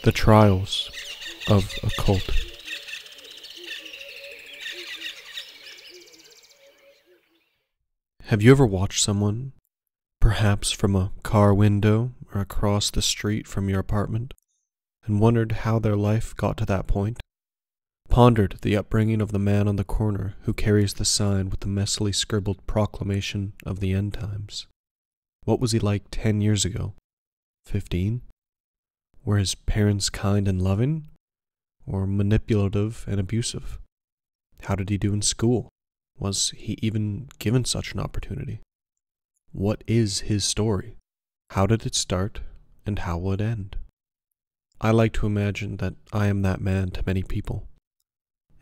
The Trials of a Cult. Have you ever watched someone, perhaps from a car window or across the street from your apartment, and wondered how their life got to that point? Pondered the upbringing of the man on the corner who carries the sign with the messily scribbled proclamation of the end times? What was he like 10 years ago? 15? Were his parents kind and loving, or manipulative and abusive? How did he do in school? Was he even given such an opportunity? What is his story? How did it start, and how will it end? I like to imagine that I am that man to many people,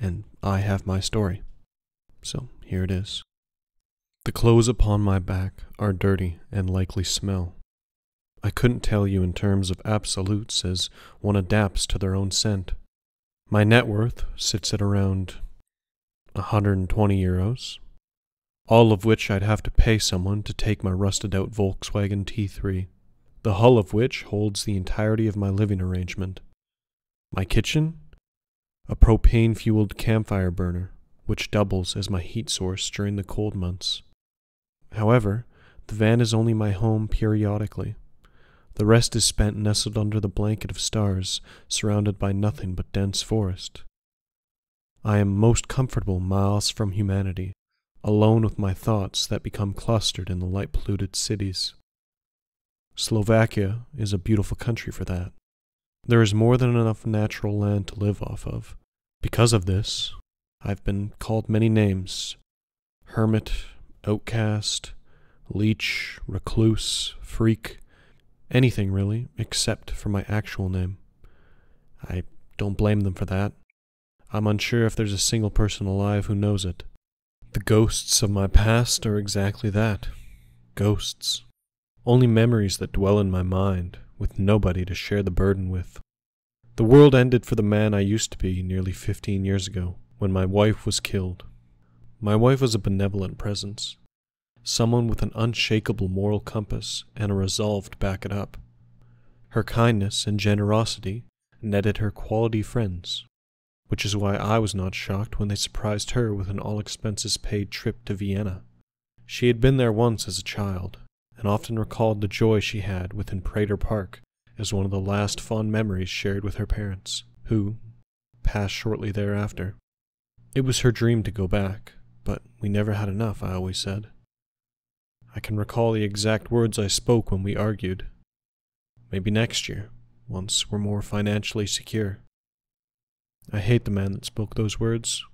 and I have my story. So here it is. The clothes upon my back are dirty and likely smell. I couldn't tell you in terms of absolutes as one adapts to their own scent. My net worth sits at around 120 euros, all of which I'd have to pay someone to take my rusted out Volkswagen T3, the hull of which holds the entirety of my living arrangement. My kitchen? A propane-fueled campfire burner, which doubles as my heat source during the cold months. However, the van is only my home periodically. The rest is spent nestled under the blanket of stars, surrounded by nothing but dense forest. I am most comfortable miles from humanity, alone with my thoughts that become clustered in the light-polluted cities. Slovakia is a beautiful country for that. There is more than enough natural land to live off of. Because of this, I've been called many names: hermit, outcast, leech, recluse, freak, anything really, except for my actual name. I don't blame them for that. I'm unsure if there's a single person alive who knows it. The ghosts of my past are exactly that. Ghosts. Only memories that dwell in my mind, with nobody to share the burden with. The world ended for the man I used to be nearly 15 years ago, when my wife was killed. My wife was a benevolent presence. Someone with an unshakable moral compass and a resolve to back it up. Her kindness and generosity netted her quality friends, which is why I was not shocked when they surprised her with an all-expenses-paid trip to Vienna. She had been there once as a child, and often recalled the joy she had within Prater Park as one of the last fond memories shared with her parents, who passed shortly thereafter. It was her dream to go back, but we never had enough, I always said. I can recall the exact words I spoke when we argued. Maybe next year, once we're more financially secure. I hate the man that spoke those words,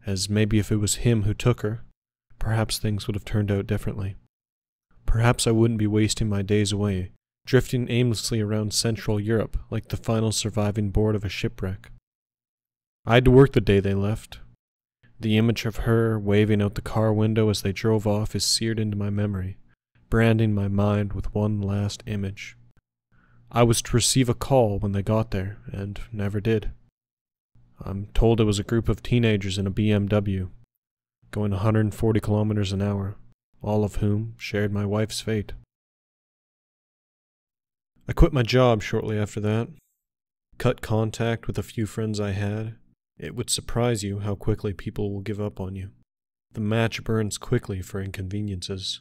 as maybe if it was him who took her, perhaps things would have turned out differently. Perhaps I wouldn't be wasting my days away, drifting aimlessly around Central Europe like the final surviving board of a shipwreck. I had to work the day they left. The image of her waving out the car window as they drove off is seared into my memory, branding my mind with one last image. I was to receive a call when they got there, and never did. I'm told it was a group of teenagers in a BMW, going 140 kilometers an hour, all of whom shared my wife's fate. I quit my job shortly after that, cut contact with a few friends I had. It would surprise you how quickly people will give up on you. The match burns quickly for inconveniences.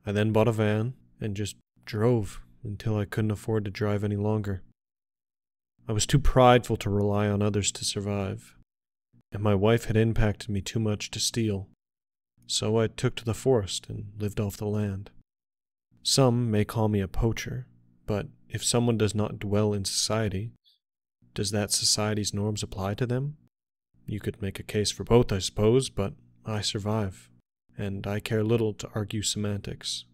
I then bought a van and just drove until I couldn't afford to drive any longer. I was too prideful to rely on others to survive, and my wife had impacted me too much to steal. So I took to the forest and lived off the land. Some may call me a poacher, but if someone does not dwell in society, does that society's norms apply to them? You could make a case for both, I suppose, but I survive, and I care little to argue semantics.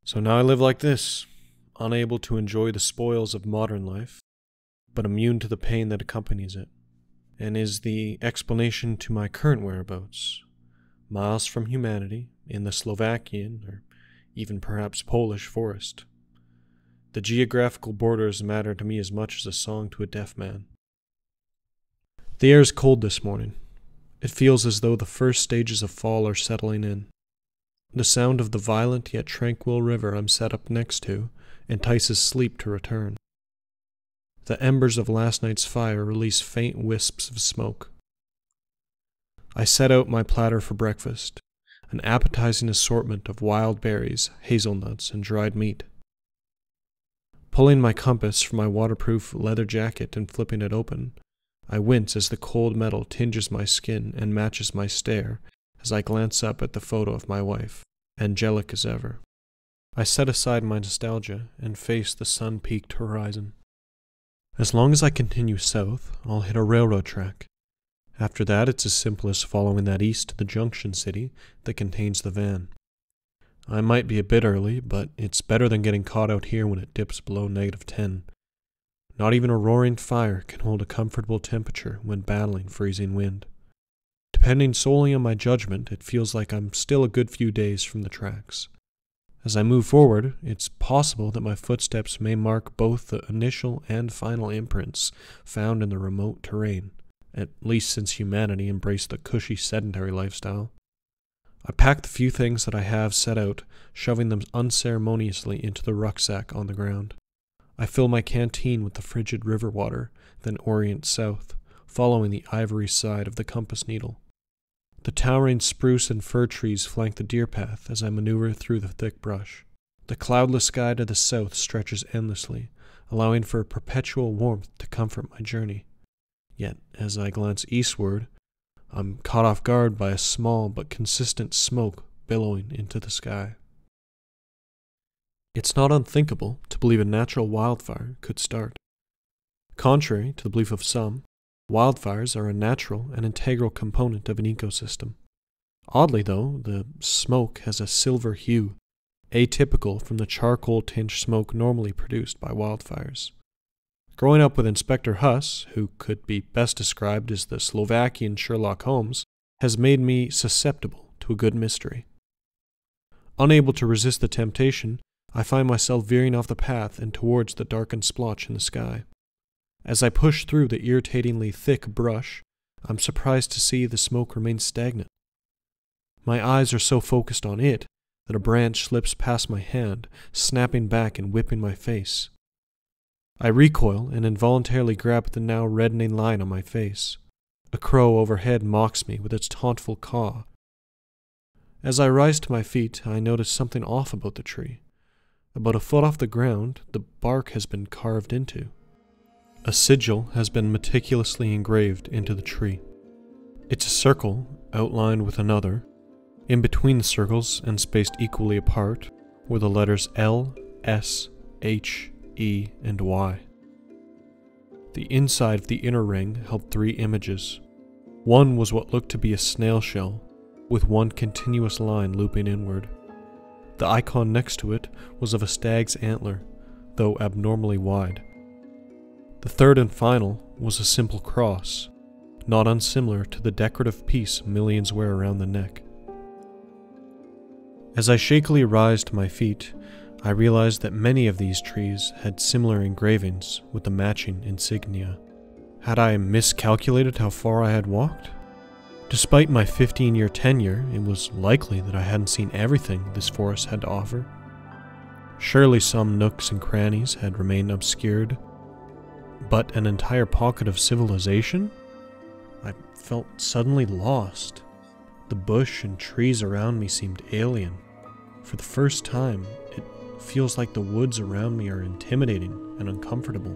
So now I live like this, unable to enjoy the spoils of modern life, but immune to the pain that accompanies it, and is the explanation to my current whereabouts, miles from humanity, in the Slovakian, or even perhaps Polish forest. The geographical borders matter to me as much as a song to a deaf man. The air is cold this morning. It feels as though the first stages of fall are settling in. The sound of the violent yet tranquil river I'm set up next to entices sleep to return. The embers of last night's fire release faint wisps of smoke. I set out my platter for breakfast, an appetizing assortment of wild berries, hazelnuts, and dried meat. Pulling my compass from my waterproof leather jacket and flipping it open, I wince as the cold metal tinges my skin and matches my stare as I glance up at the photo of my wife, angelic as ever. I set aside my nostalgia and face the sun-peaked horizon. As long as I continue south, I'll hit a railroad track. After that, it's as simple as following that east to the junction city that contains the van. I might be a bit early, but it's better than getting caught out here when it dips below -10. Not even a roaring fire can hold a comfortable temperature when battling freezing wind. Depending solely on my judgment, it feels like I'm still a good few days from the tracks. As I move forward, it's possible that my footsteps may mark both the initial and final imprints found in the remote terrain, at least since humanity embraced the cushy sedentary lifestyle. I pack the few things that I have set out, shoving them unceremoniously into the rucksack on the ground. I fill my canteen with the frigid river water, then orient south, following the ivory side of the compass needle. The towering spruce and fir trees flank the deer path as I maneuver through the thick brush. The cloudless sky to the south stretches endlessly, allowing for a perpetual warmth to comfort my journey. Yet, as I glance eastward, I'm caught off guard by a small but consistent smoke billowing into the sky. It's not unthinkable to believe a natural wildfire could start. Contrary to the belief of some, wildfires are a natural and integral component of an ecosystem. Oddly, though, the smoke has a silver hue, atypical from the charcoal-tinged smoke normally produced by wildfires. Growing up with Inspector Huss, who could be best described as the Slovakian Sherlock Holmes, has made me susceptible to a good mystery. Unable to resist the temptation, I find myself veering off the path and towards the darkened splotch in the sky. As I push through the irritatingly thick brush, I'm surprised to see the smoke remain stagnant. My eyes are so focused on it that a branch slips past my hand, snapping back and whipping my face. I recoil and involuntarily grab at the now reddening line on my face. A crow overhead mocks me with its tauntful caw. As I rise to my feet, I notice something off about the tree. About a foot off the ground, the bark has been carved into. A sigil has been meticulously engraved into the tree. It's a circle, outlined with another. In between the circles, and spaced equally apart, were the letters L, S, H, E, and Y. The inside of the inner ring held 3 images. One was what looked to be a snail shell, with one continuous line looping inward. The icon next to it was of a stag's antler, though abnormally wide. The third and final was a simple cross, not unsimilar to the decorative piece millions wear around the neck. As I shakily rise to my feet, I realized that many of these trees had similar engravings with the matching insignia. Had I miscalculated how far I had walked? Despite my 15-year tenure, it was likely that I hadn't seen everything this forest had to offer. Surely some nooks and crannies had remained obscured, but an entire pocket of civilization? I felt suddenly lost. The bush and trees around me seemed alien. For the first time, it feels like the woods around me are intimidating and uncomfortable.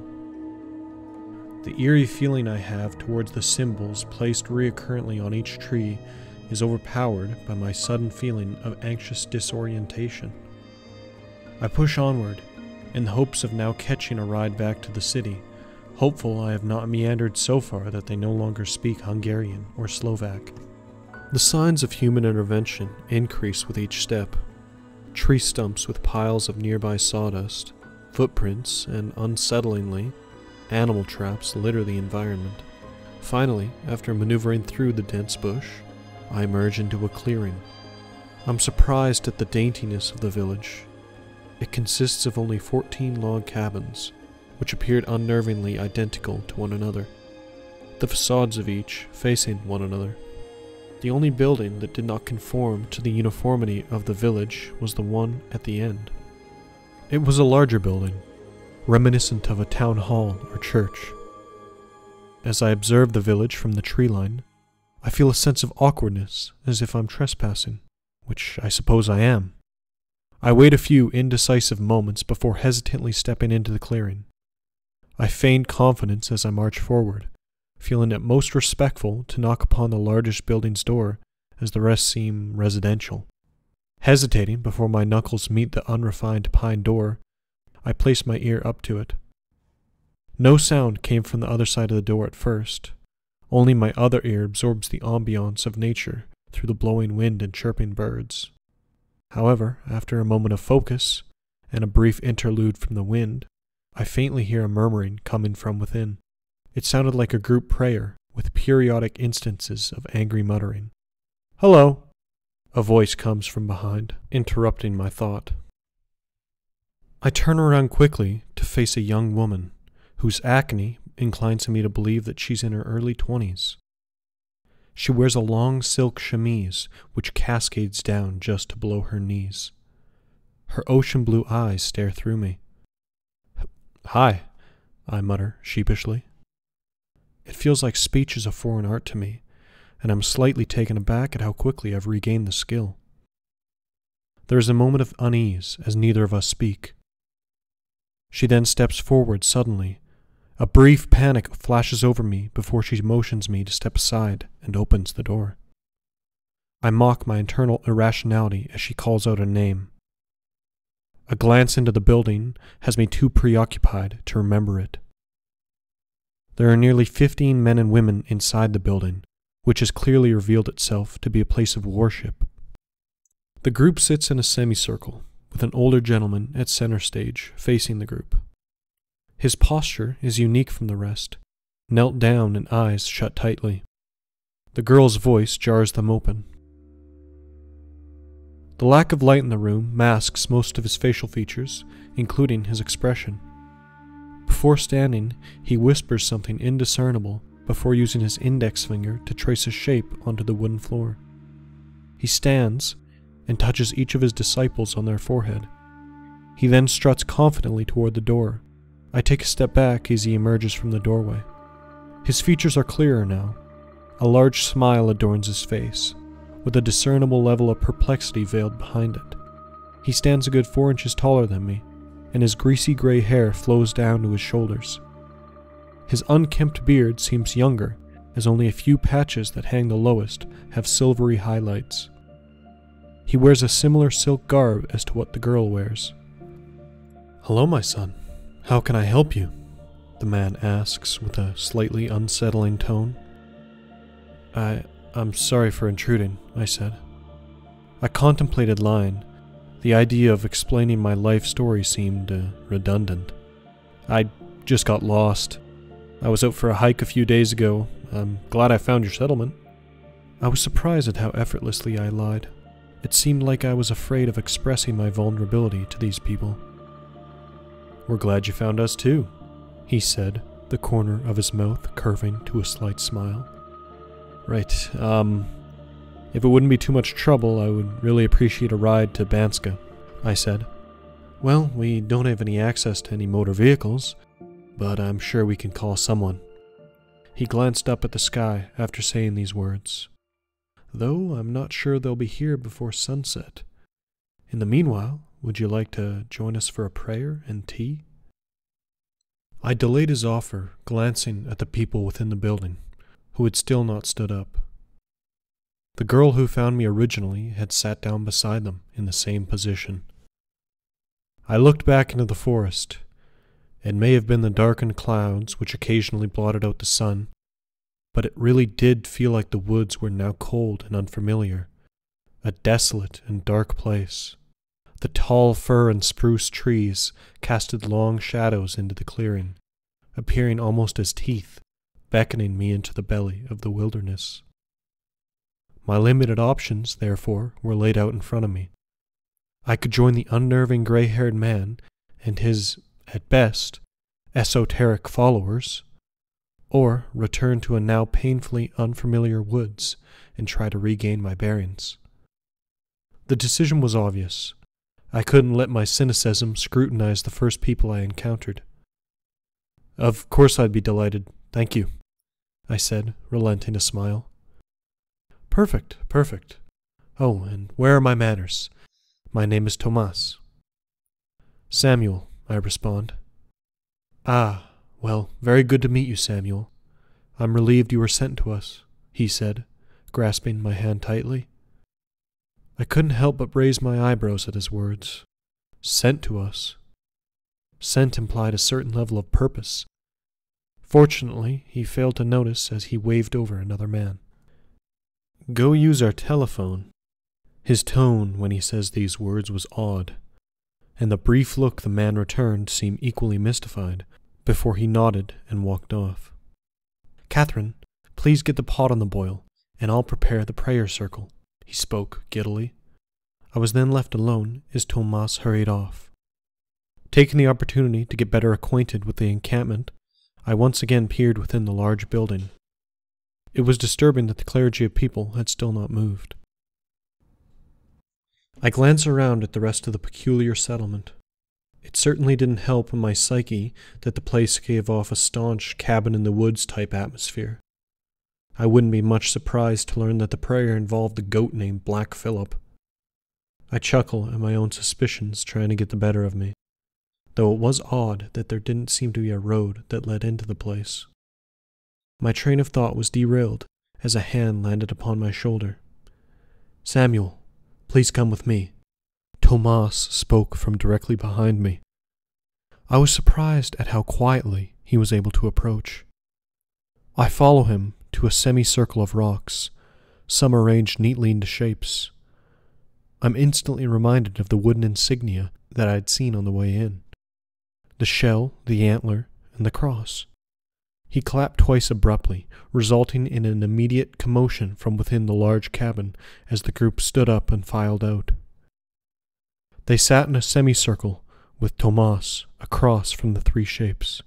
The eerie feeling I have towards the symbols placed recurrently on each tree is overpowered by my sudden feeling of anxious disorientation. I push onward, in the hopes of now catching a ride back to the city, hopeful I have not meandered so far that they no longer speak Hungarian or Slovak. The signs of human intervention increase with each step. Tree stumps with piles of nearby sawdust, footprints, and unsettlingly, animal traps litter the environment. Finally, after maneuvering through the dense bush, I emerge into a clearing. I'm surprised at the daintiness of the village. It consists of only 14 log cabins, which appeared unnervingly identical to one another, the facades of each facing one another. The only building that did not conform to the uniformity of the village was the one at the end. It was a larger building, reminiscent of a town hall or church. As I observe the village from the tree line, I feel a sense of awkwardness, as if I'm trespassing, which I suppose I am. I wait a few indecisive moments before hesitantly stepping into the clearing. I feign confidence as I march forward, feeling it most respectful to knock upon the largest building's door, as the rest seem residential. Hesitating before my knuckles meet the unrefined pine door, I place my ear up to it. No sound came from the other side of the door at first. Only my other ear absorbs the ambiance of nature through the blowing wind and chirping birds. However, after a moment of focus, and a brief interlude from the wind, I faintly hear a murmuring coming from within. It sounded like a group prayer, with periodic instances of angry muttering. "Hello!" A voice comes from behind, interrupting my thought. I turn around quickly to face a young woman, whose acne inclines me to believe that she's in her early 20s. She wears a long silk chemise which cascades down just below her knees. Her ocean blue eyes stare through me. "Hi," I mutter sheepishly. It feels like speech is a foreign art to me, and I'm slightly taken aback at how quickly I've regained the skill. There is a moment of unease as neither of us speak. She then steps forward suddenly. A brief panic flashes over me before she motions me to step aside and opens the door. I mock my internal irrationality as she calls out a name. A glance into the building has me too preoccupied to remember it. There are nearly 15 men and women inside the building, which has clearly revealed itself to be a place of worship. The group sits in a semicircle, with an older gentleman at center stage, facing the group. His posture is unique from the rest, knelt down and eyes shut tightly. The girl's voice jars them open. The lack of light in the room masks most of his facial features, including his expression. Before standing, he whispers something indiscernible before using his index finger to trace a shape onto the wooden floor. He stands and touches each of his disciples on their forehead. He then struts confidently toward the door. I take a step back as he emerges from the doorway. His features are clearer now. A large smile adorns his face, with a discernible level of perplexity veiled behind it. He stands a good 4 inches taller than me, and his greasy gray hair flows down to his shoulders. His unkempt beard seems younger, as only a few patches that hang the lowest have silvery highlights. He wears a similar silk garb as to what the girl wears. "Hello, my son. How can I help you?" the man asks with a slightly unsettling tone. I'm sorry for intruding," I said. I contemplated lying. The idea of explaining my life story seemed redundant. "I just got lost. I was out for a hike a few days ago. I'm glad I found your settlement." I was surprised at how effortlessly I lied. It seemed like I was afraid of expressing my vulnerability to these people. "We're glad you found us too," he said, the corner of his mouth curving to a slight smile. "Right, if it wouldn't be too much trouble, I would really appreciate a ride to Banska," I said. "Well, we don't have any access to any motor vehicles, but I'm sure we can call someone." He glanced up at the sky after saying these words. "Though I'm not sure they'll be here before sunset. In the meanwhile, would you like to join us for a prayer and tea?" I delayed his offer, glancing at the people within the building, who had still not stood up. The girl who found me originally had sat down beside them in the same position. I looked back into the forest. It may have been the darkened clouds which occasionally blotted out the sun, but it really did feel like the woods were now cold and unfamiliar, a desolate and dark place. The tall fir and spruce trees casted long shadows into the clearing, appearing almost as teeth, beckoning me into the belly of the wilderness. My limited options, therefore, were laid out in front of me. I could join the unnerving gray-haired man and his, at best, esoteric followers, or return to a now painfully unfamiliar woods and try to regain my bearings. The decision was obvious. I couldn't let my cynicism scrutinize the first people I encountered. Of course I'd be delighted. Thank you, I said, relenting a smile. Perfect, perfect. Oh, and where are my manners? My name is Tomas. Samuel, I respond. Ah, well, very good to meet you, Samuel. I'm relieved you were sent to us, he said, grasping my hand tightly. I couldn't help but raise my eyebrows at his words. Sent to us. Sent implied a certain level of purpose. Fortunately, he failed to notice as he waved over another man. Go use our telephone. His tone when he says these words was odd, and the brief look the man returned seemed equally mystified before he nodded and walked off. Catherine, please get the pot on the boil, and I'll prepare the prayer circle, he spoke giddily. I was then left alone as Tomas hurried off. Taking the opportunity to get better acquainted with the encampment, I once again peered within the large building. It was disturbing that the clergy of people had still not moved. I glanced around at the rest of the peculiar settlement. It certainly didn't help in my psyche that the place gave off a staunch cabin-in-the-woods type atmosphere. I wouldn't be much surprised to learn that the prayer involved a goat named Black Phillip. I chuckle at my own suspicions trying to get the better of me, though it was odd that there didn't seem to be a road that led into the place. My train of thought was derailed as a hand landed upon my shoulder. Samuel, please come with me. Tomas spoke from directly behind me. I was surprised at how quietly he was able to approach. I follow him to a semicircle of rocks, some arranged neatly into shapes. I'm instantly reminded of the wooden insignia that I had seen on the way in. The shell, the antler, and the cross. He clapped twice abruptly, resulting in an immediate commotion from within the large cabin as the group stood up and filed out. They sat in a semicircle, with Tomas across from the three shapes.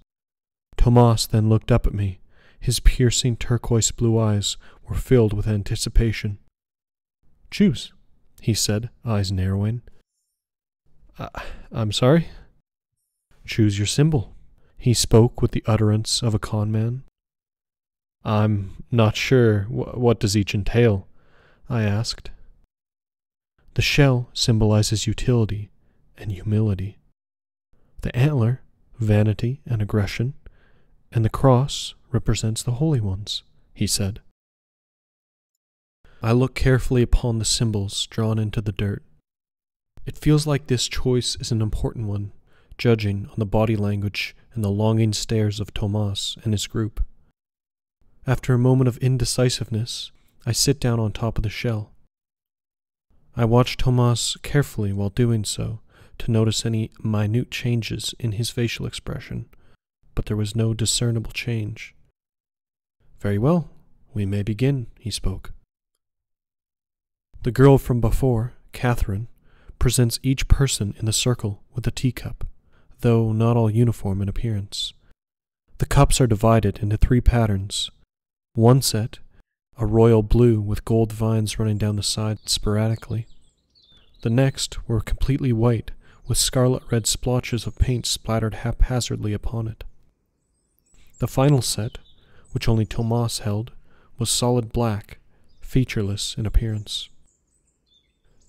Tomas then looked up at me. His piercing turquoise blue eyes were filled with anticipation. Choose, he said, eyes narrowing. I'm sorry? Choose your symbol. He spoke with the utterance of a con man. I'm not sure. What does each entail? I asked. The shell symbolizes utility and humility. The antler, vanity and aggression, and the cross represents the holy ones, he said. I look carefully upon the symbols drawn into the dirt. It feels like this choice is an important one, judging on the body language and the longing stares of Tomas and his group. After a moment of indecisiveness, I sit down on top of the shell. I watch Tomas carefully while doing so to notice any minute changes in his facial expression, but there was no discernible change. Very well, we may begin, he spoke. The girl from before, Catherine, presents each person in the circle with a teacup, though not all uniform in appearance. The cups are divided into three patterns. One set, a royal blue with gold vines running down the side sporadically. The next were completely white, with scarlet red splotches of paint splattered haphazardly upon it. The final set, which only Tomas held, was solid black, featureless in appearance.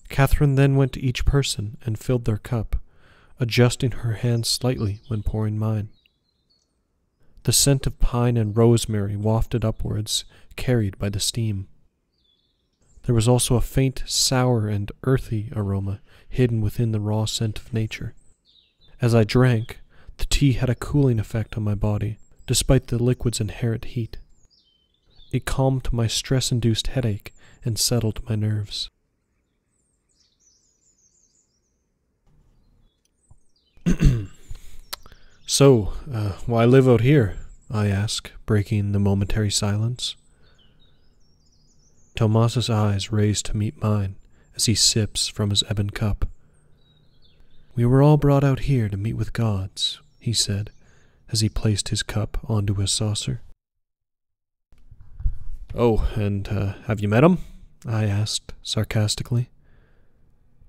Catherine then went to each person and filled their cup, adjusting her hand slightly when pouring mine. The scent of pine and rosemary wafted upwards, carried by the steam. There was also a faint, sour and earthy aroma hidden within the raw scent of nature. As I drank, the tea had a cooling effect on my body, despite the liquid's inherent heat. It calmed my stress-induced headache and settled my nerves. So, why live out here? I ask, breaking the momentary silence. Tomas's eyes raise to meet mine as he sips from his ebon cup. We were all brought out here to meet with gods, he said, as he placed his cup onto his saucer. Oh, and have you met him? I asked sarcastically.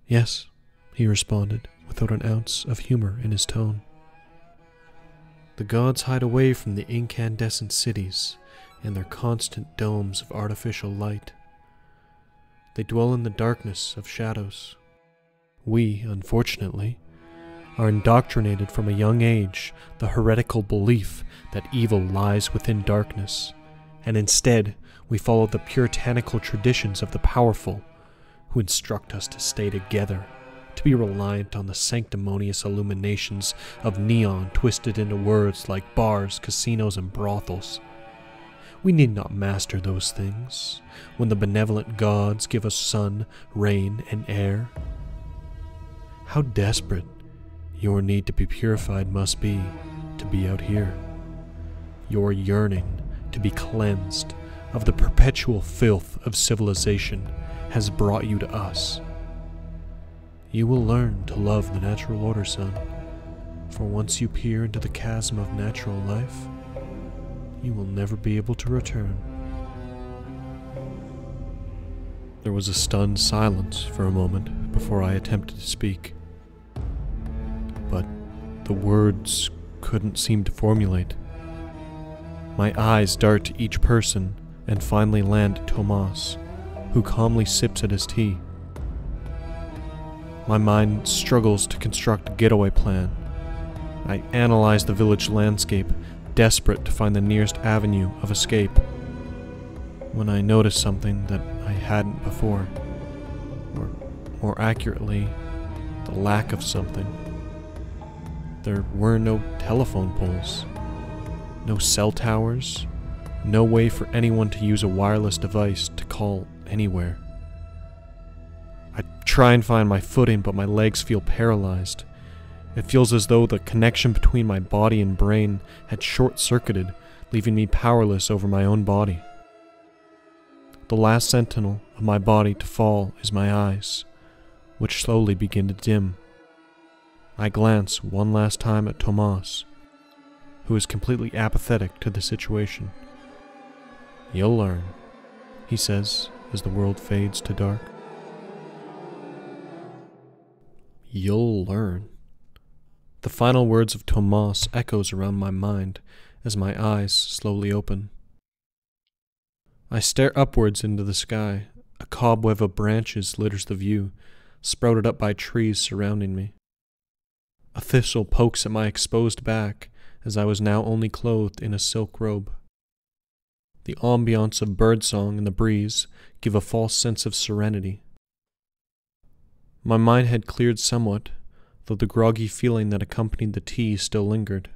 Yes, he responded, without an ounce of humor in his tone. The gods hide away from the incandescent cities and their constant domes of artificial light. They dwell in the darkness of shadows. We, unfortunately, are indoctrinated from a young age the heretical belief that evil lies within darkness, and instead we follow the puritanical traditions of the powerful, who instruct us to stay together, to be reliant on the sanctimonious illuminations of neon twisted into words like bars, casinos, and brothels. We need not master those things when the benevolent gods give us sun, rain, and air. How desperate your need to be purified must be to be out here. Your yearning to be cleansed of the perpetual filth of civilization has brought you to us. You will learn to love the natural order, son, for once you peer into the chasm of natural life, you will never be able to return. There was a stunned silence for a moment before I attempted to speak, but the words couldn't seem to formulate. My eyes dart to each person and finally land at Tomas, who calmly sips at his tea. My mind struggles to construct a getaway plan. I analyze the village landscape, desperate to find the nearest avenue of escape, when I notice something that I hadn't before, or more accurately, the lack of something. There were no telephone poles, no cell towers, no way for anyone to use a wireless device to call anywhere. I try and find my footing, but my legs feel paralyzed. It feels as though the connection between my body and brain had short-circuited, leaving me powerless over my own body. The last sentinel of my body to fall is my eyes, which slowly begin to dim. I glance one last time at Tomas, who is completely apathetic to the situation. "You'll learn," he says as the world fades to dark. You'll learn. The final words of Tomas echoes around my mind as my eyes slowly open. I stare upwards into the sky. A cobweb of branches litters the view, sprouted up by trees surrounding me. A thistle pokes at my exposed back as I was now only clothed in a silk robe. The ambiance of birdsong and the breeze give a false sense of serenity. My mind had cleared somewhat, though the groggy feeling that accompanied the tea still lingered.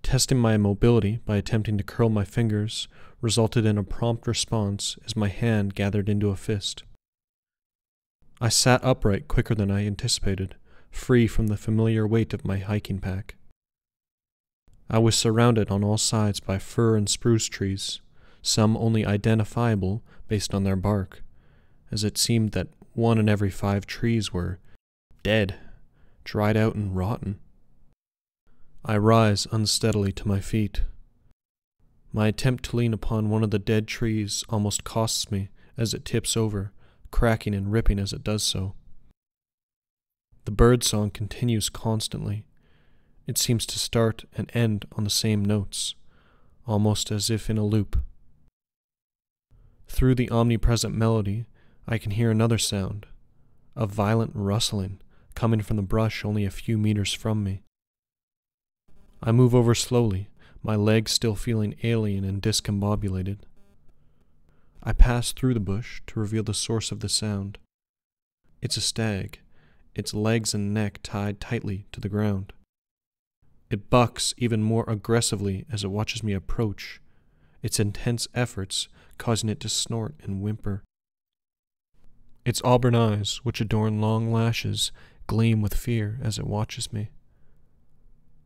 Testing my mobility by attempting to curl my fingers resulted in a prompt response as my hand gathered into a fist. I sat upright quicker than I anticipated, free from the familiar weight of my hiking pack. I was surrounded on all sides by fir and spruce trees, some only identifiable based on their bark, as it seemed that 1 in every 5 trees were dead, dried out and rotten. I rise unsteadily to my feet. My attempt to lean upon one of the dead trees almost costs me as it tips over, cracking and ripping as it does so. The birdsong continues constantly. It seems to start and end on the same notes, almost as if in a loop. Through the omnipresent melody, I can hear another sound, a violent rustling, coming from the brush only a few meters from me. I move over slowly, my legs still feeling alien and discombobulated. I pass through the bush to reveal the source of the sound. It's a stag, its legs and neck tied tightly to the ground. It bucks even more aggressively as it watches me approach, its intense efforts causing it to snort and whimper. Its auburn eyes, which adorn long lashes, gleam with fear as it watches me.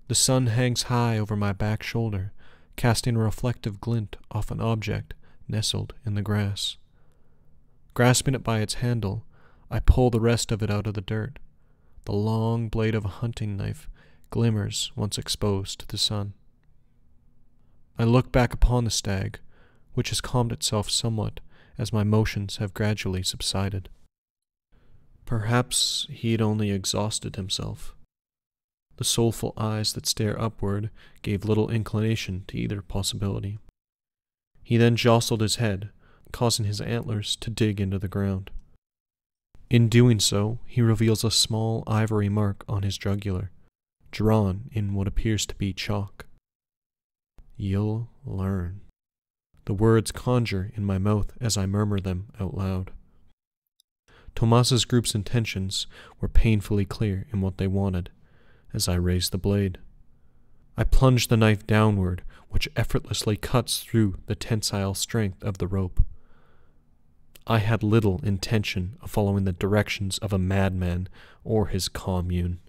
The sun hangs high over my back shoulder, casting a reflective glint off an object nestled in the grass. Grasping it by its handle, I pull the rest of it out of the dirt. The long blade of a hunting knife glimmers once exposed to the sun. I look back upon the stag, which has calmed itself somewhat as my motions have gradually subsided. Perhaps he'd only exhausted himself. The soulful eyes that stare upward gave little inclination to either possibility. He then jostled his head, causing his antlers to dig into the ground. In doing so, he reveals a small ivory mark on his jugular, drawn in what appears to be chalk. You'll learn. The words conjure in my mouth as I murmur them out loud. Tomas's group's intentions were painfully clear in what they wanted, as I raised the blade. I plunged the knife downward, which effortlessly cuts through the tensile strength of the rope. I had little intention of following the directions of a madman or his commune.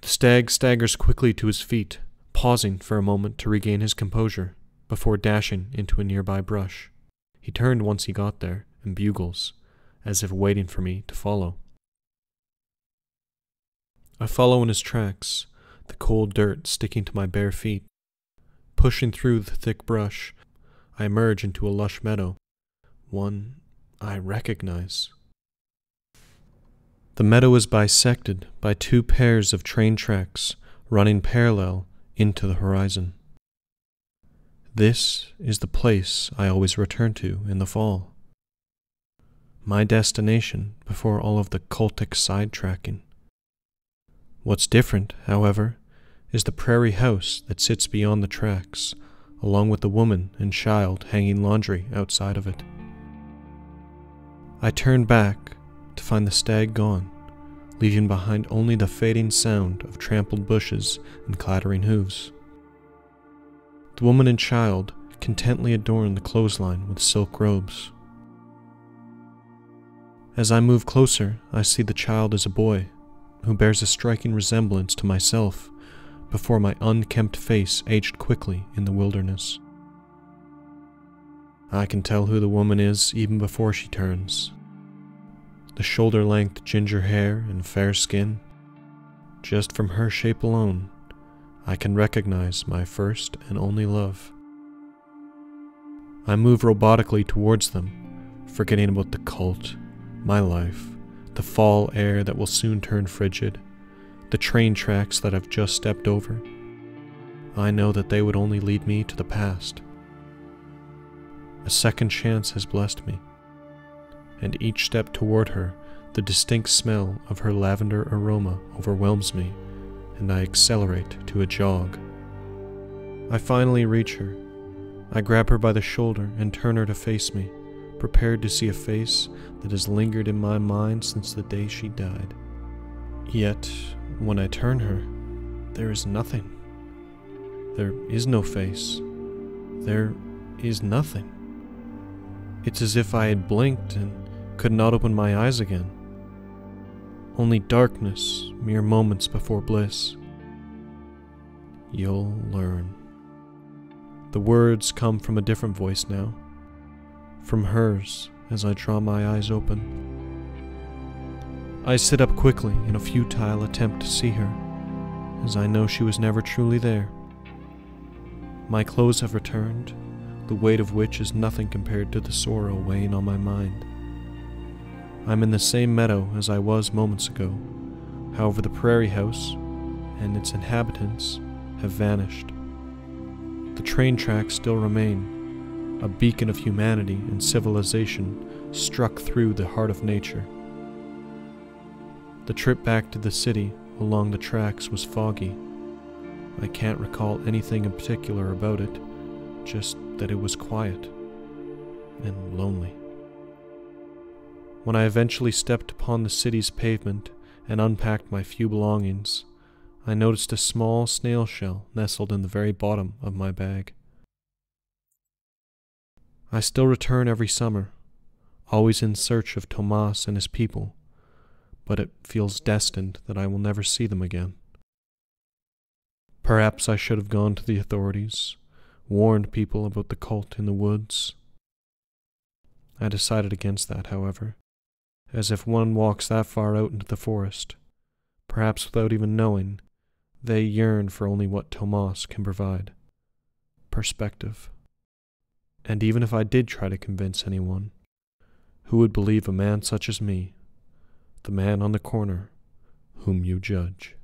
The stag staggers quickly to his feet, pausing for a moment to regain his composure, before dashing into a nearby brush. He turned once he got there, and bugles, as if waiting for me to follow. I follow in his tracks, the cold dirt sticking to my bare feet. Pushing through the thick brush, I emerge into a lush meadow, one I recognize. The meadow is bisected by two pairs of train tracks running parallel into the horizon. This is the place I always return to in the fall. My destination before all of the cultic sidetracking. What's different, however, is the prairie house that sits beyond the tracks, along with the woman and child hanging laundry outside of it. I turn back to find the stag gone, leaving behind only the fading sound of trampled bushes and clattering hooves. The woman and child contently adorn the clothesline with silk robes. As I move closer, I see the child is a boy, who bears a striking resemblance to myself before my unkempt face aged quickly in the wilderness. I can tell who the woman is even before she turns. The shoulder-length ginger hair and fair skin, just from her shape alone, I can recognize my first and only love. I move robotically towards them, forgetting about the cult, my life, the fall air that will soon turn frigid, the train tracks that I've just stepped over. I know that they would only lead me to the past. A second chance has blessed me, and each step toward her, the distinct smell of her lavender aroma overwhelms me, and I accelerate to a jog. I finally reach her. I grab her by the shoulder and turn her to face me, prepared to see a face that has lingered in my mind since the day she died. Yet, when I turn her, there is nothing. There is no face. There is nothing. It's as if I had blinked and could not open my eyes again. Only darkness, mere moments before bliss. You'll learn. The words come from a different voice now, from hers as I draw my eyes open. I sit up quickly in a futile attempt to see her, as I know she was never truly there. My clothes have returned, the weight of which is nothing compared to the sorrow weighing on my mind. I'm in the same meadow as I was moments ago. However, the prairie house and its inhabitants have vanished. The train tracks still remain, a beacon of humanity and civilization struck through the heart of nature. The trip back to the city along the tracks was foggy. I can't recall anything in particular about it, just that it was quiet and lonely. When I eventually stepped upon the city's pavement and unpacked my few belongings, I noticed a small snail shell nestled in the very bottom of my bag. I still return every summer, always in search of Tomas and his people, but it feels destined that I will never see them again. Perhaps I should have gone to the authorities, warned people about the cult in the woods. I decided against that, however, as if one walks that far out into the forest, perhaps without even knowing, they yearn for only what Tomas can provide: perspective. And even if I did try to convince anyone, who would believe a man such as me, the man on the corner whom you judge?